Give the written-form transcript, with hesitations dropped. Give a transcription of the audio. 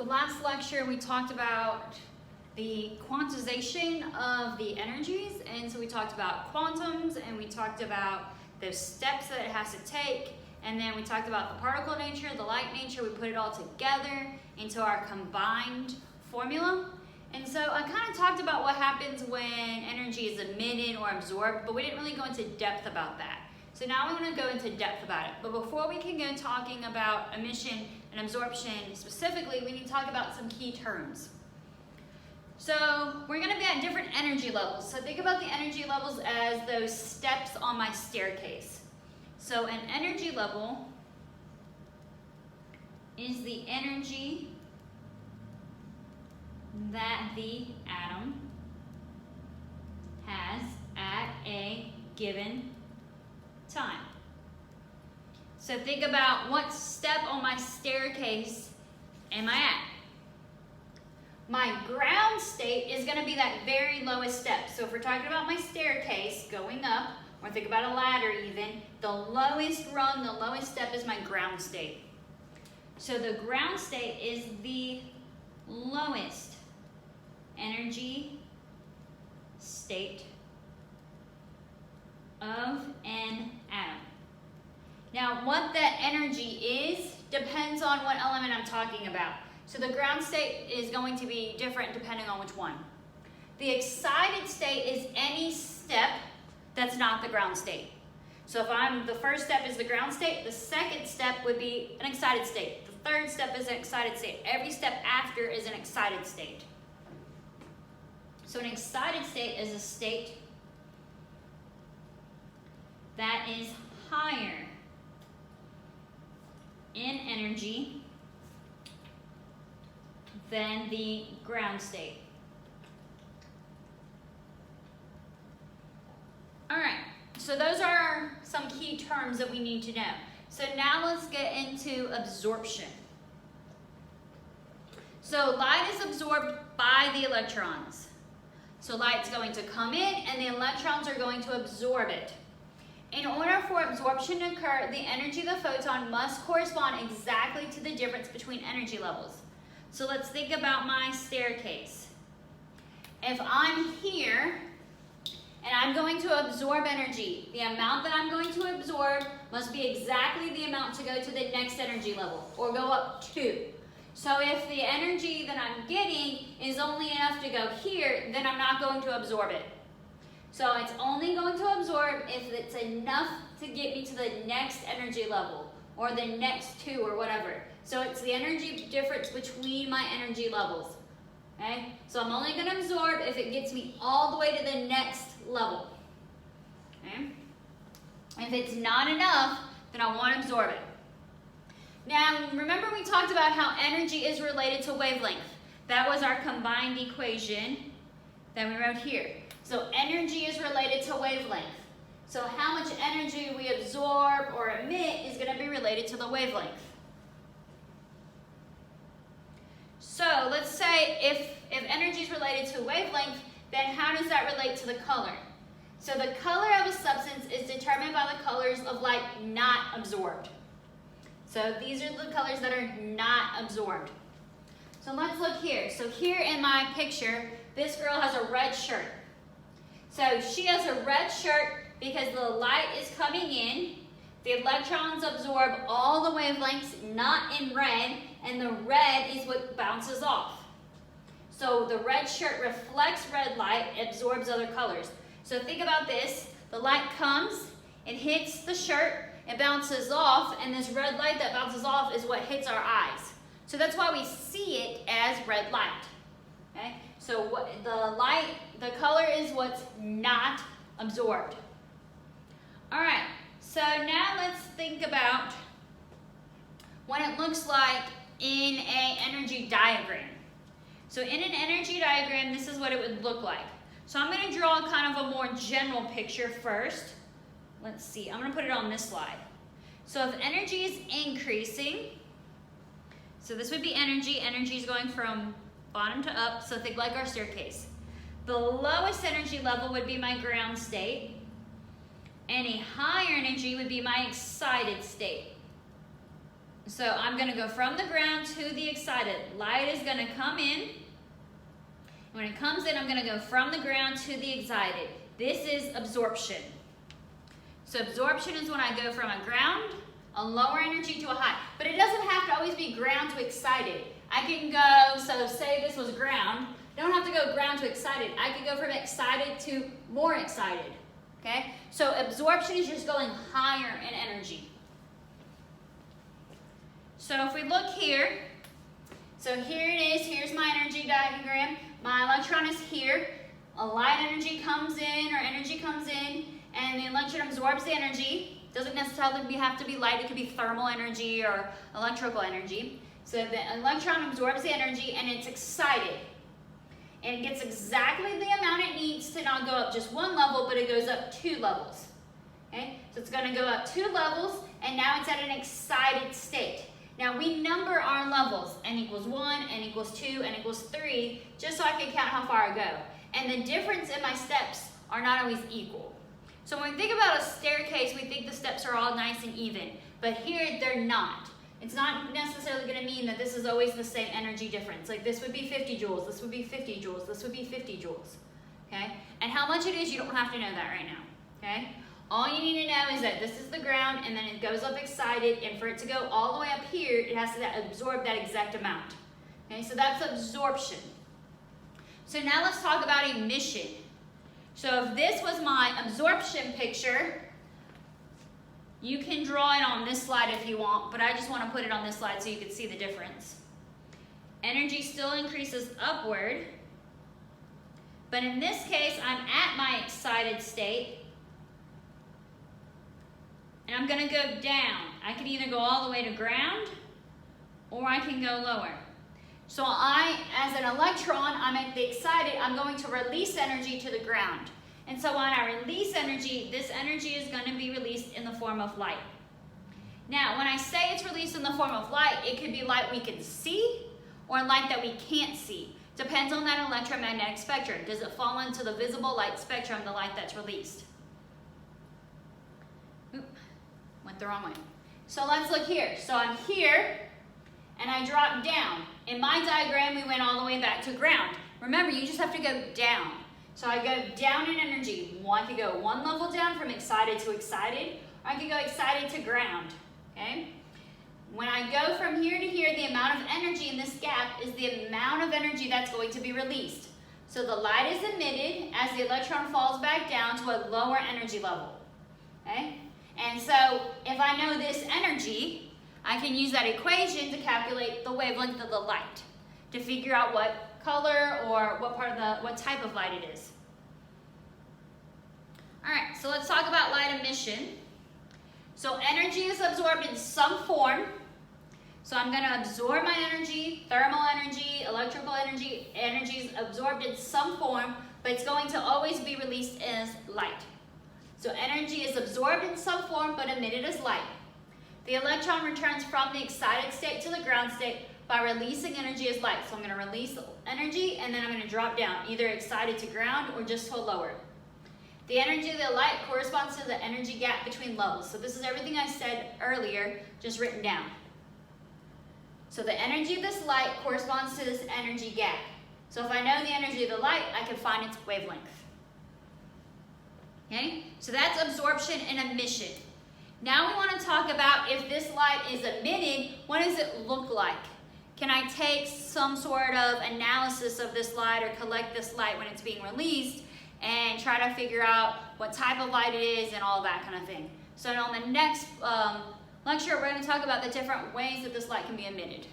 So last lecture we talked about the quantization of the energies, and so we talked about quantums, and we talked about those steps that it has to take, and then we talked about the particle nature, the light nature. We put it all together into our combined formula. And so I kind of talked about what happens when energy is emitted or absorbed, but we didn't really go into depth about that. So now we're going to go into depth about it. But before we can go talking about emission and absorption specifically, we need to talk about some key terms. So we're going to be at different energy levels. So think about the energy levels as those steps on my staircase. So an energy level is the energy that the atom has at a given time. So think about what step on my staircase am I at? My ground state is going to be that very lowest step. So if we're talking about my staircase going up, or think about a ladder even, the lowest rung, the lowest step is my ground state. So the ground state is the lowest energy state of an atom. Now, what that energy is depends on what element I'm talking about. So the ground state is going to be different depending on which one. The excited state is any step that's not the ground state. So if the first step is the ground state, the second step would be an excited state. The third step is an excited state. Every step after is an excited state. So an excited state is a state that is higher in energy than the ground state. All right, so those are some key terms that we need to know. So now let's get into absorption. So light is absorbed by the electrons. So light's going to come in and the electrons are going to absorb it. In order for absorption to occur, the energy of the photon must correspond exactly to the difference between energy levels. So let's think about my staircase. If I'm here and I'm going to absorb energy, the amount that I'm going to absorb must be exactly the amount to go to the next energy level, or go up to. So if the energy that I'm getting is only enough to go here, then I'm not going to absorb it. So it's only going to absorb if it's enough to get me to the next energy level, or the next two, or whatever. So it's the energy difference between my energy levels. Okay? So I'm only going to absorb if it gets me all the way to the next level. Okay? If it's not enough, then I won't absorb it. Now, remember we talked about how energy is related to wavelength. That was our combined equation that we wrote here. So energy is related to wavelength. So how much energy we absorb or emit is going to be related to the wavelength. So let's say if energy is related to wavelength, then how does that relate to the color? So the color of a substance is determined by the colors of light not absorbed. So these are the colors that are not absorbed. So let's look here. So here in my picture, this girl has a red shirt. So she has a red shirt because the light is coming in. The electrons absorb all the wavelengths, not in red, and the red is what bounces off. So the red shirt reflects red light, absorbs other colors. So think about this. The light comes, it hits the shirt, it bounces off, and this red light that bounces off is what hits our eyes. So that's why we see it as red light. Okay? So the color is what's not absorbed. All right, so now let's think about what it looks like in an energy diagram. So in an energy diagram, this is what it would look like. So I'm going to draw kind of a more general picture first. Let's see, I'm going to put it on this slide. So if energy is increasing, so this would be energy. Energy is going from bottom to up, so think like our staircase. The lowest energy level would be my ground state, and a higher energy would be my excited state. So I'm going to go from the ground to the excited. Light is going to come in. When it comes in, I'm going to go from the ground to the excited. This is absorption. So absorption is when I go from a ground, a lower energy, to a high. But it doesn't have to always be ground to excited. I can go, so say this was ground. Don't have to go ground to excited. I could go from excited to more excited. Okay? So absorption is just going higher in energy. So if we look here, so here it is. Here's my energy diagram. My electron is here. A light energy comes in, or energy comes in, and the electron absorbs the energy. Doesn't necessarily have to be light. It could be thermal energy or electrical energy. So the electron absorbs the energy, and it's excited. And it gets exactly the amount it needs to not go up just one level, but it goes up 2 levels. Okay? So it's going to go up 2 levels, and now it's at an excited state. Now we number our levels, n equals 1, n equals 2, n equals 3, just so I can count how far I go. And the difference in my steps are not always equal. So when we think about a staircase, we think the steps are all nice and even, but here they're not. It's not necessarily going to mean that this is always the same energy difference. Like this would be 50 joules, this would be 50 joules, this would be 50 joules. Okay? And how much it is, you don't have to know that right now. Okay? All you need to know is that this is the ground, and then it goes up excited, and for it to go all the way up here, it has to absorb that exact amount. Okay? So that's absorption. So now let's talk about emission. So if this was my absorption picture, you can draw it on this slide if you want, but I just want to put it on this slide so you can see the difference. Energy still increases upward, but in this case, I'm at my excited state, and I'm going to go down. I can either go all the way to ground, or I can go lower. So as an electron, I'm at the excited, I'm going to release energy to the ground. And so when I release energy, this energy is going to be released in the form of light. Now, when I say it's released in the form of light, it could be light we can see or light that we can't see. Depends on that electromagnetic spectrum. Does it fall into the visible light spectrum, the light that's released? Oop, went the wrong way. So let's look here. So I'm here, and I drop down. In my diagram, we went all the way back to ground. Remember, you just have to go down. So I go down in energy. I could go 1 level down from excited to excited, or I could go excited to ground, okay? When I go from here to here, the amount of energy in this gap is the amount of energy that's going to be released. So the light is emitted as the electron falls back down to a lower energy level, okay? And so if I know this energy, I can use that equation to calculate the wavelength of the light to figure out what color or what type of light it is. All right, so let's talk about light emission. So energy is absorbed in some form. So I'm going to absorb my energy, thermal energy, electrical energy. Energy is absorbed in some form, but it's going to always be released as light. So energy is absorbed in some form, but emitted as light. The electron returns from the excited state to the ground state by releasing energy as light. So I'm going to release energy, and then I'm going to drop down, either excited to ground or just to lower. The energy of the light corresponds to the energy gap between levels. So this is everything I said earlier, just written down. So the energy of this light corresponds to this energy gap. So if I know the energy of the light, I can find its wavelength. Okay? So that's absorption and emission. Now we want to talk about if this light is emitted, what does it look like? Can I take some sort of analysis of this light or collect this light when it's being released and try to figure out what type of light it is and all that kind of thing? So on the next lecture, we're going to talk about the different ways that this light can be emitted.